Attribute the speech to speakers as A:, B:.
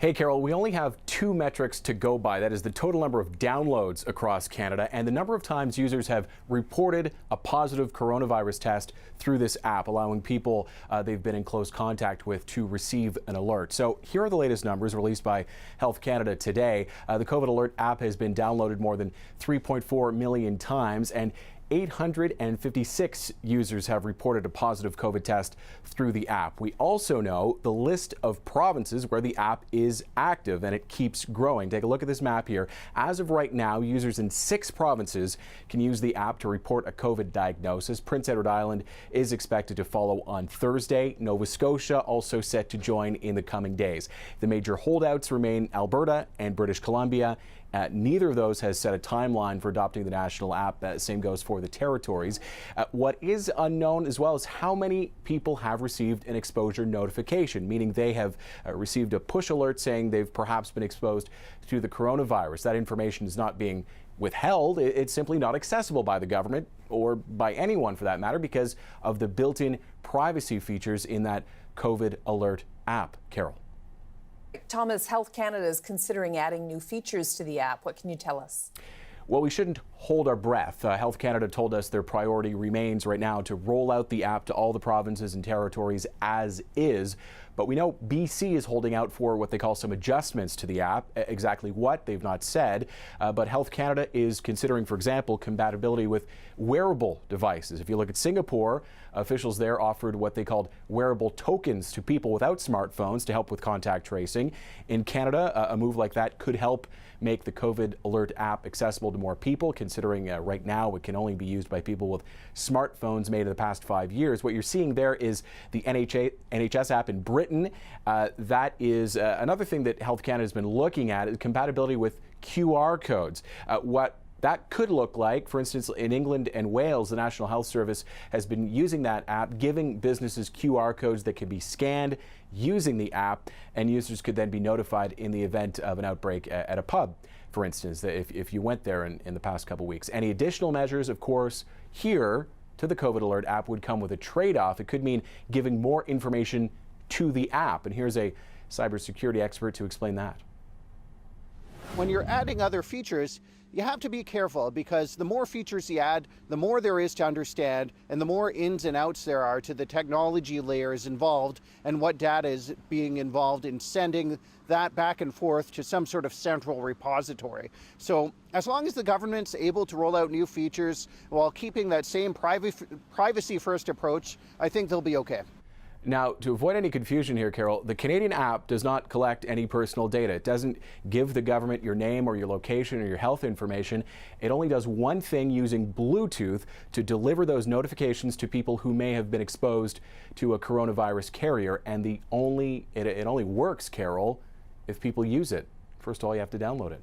A: Hey, Carol, we only have two metrics to go by. That is the total number of downloads across Canada and the number of times users have reported a positive coronavirus test through this app, allowing people they've been in close contact with to receive an alert. So here are the latest numbers released by Health Canada today. The COVID Alert app has been downloaded more than 3.4 million times, and 856 users have reported a positive COVID test through the app. We also know the list of provinces where the app is active, and it keeps growing. Take a look at this map here. As of right now, users in 6 provinces can use the app to report a COVID diagnosis. Prince Edward Island is expected to follow on Thursday. Nova Scotia also set to join in the coming days. The major holdouts remain Alberta and British Columbia. Neither of those has set a timeline for adopting the national app. Same goes for the territories. What is unknown as well is how many people have received an exposure notification, meaning they have received a push alert saying they've perhaps been exposed to the coronavirus. That information is not being withheld. It's simply not accessible by the government or by anyone for that matter because of the built-in privacy features in that COVID Alert app. Carol.
B: Thomas, Health Canada is considering adding new features to the app. What can you tell us?
A: Well, we shouldn't hold our breath. Health Canada told us their priority remains right now to roll out the app to all the provinces and territories as is. But we know BC is holding out for what they call some adjustments to the app. Exactly what, they've not said. But Health Canada is considering, for example, compatibility with wearable devices. If you look at Singapore, officials there offered what they called wearable tokens to people without smartphones to help with contact tracing. In Canada, a move like that could help make the COVID Alert app accessible to more people, considering right now it can only be used by people with smartphones made in the past 5 years. What you're seeing there is the NHS app in Britain. That is another thing that Health Canada has been looking at, is compatibility with QR codes. What that could look like, for instance, in England and Wales, the National Health Service has been using that app, giving businesses QR codes that can be scanned using the app, and users could then be notified in the event of an outbreak at a pub, for instance, if you went there in the past couple weeks. Any additional measures, of course, here to the COVID Alert app would come with a trade-off. It could mean giving more information to the app, and here's a cybersecurity expert to explain that.
C: When you're adding other features, you have to be careful because the more features you add, the more there is to understand and the more ins and outs there are to the technology layers involved and what data is being involved in sending that back and forth to some sort of central repository. So as long as the government's able to roll out new features while keeping that same privacy-first approach, I think they'll be okay.
A: Now, to avoid any confusion here, Carol, the Canadian app does not collect any personal data. It doesn't give the government your name or your location or your health information. It only does one thing, using Bluetooth to deliver those notifications to people who may have been exposed to a coronavirus carrier. And it only works, Carol, if people use it. First of all, you have to download it.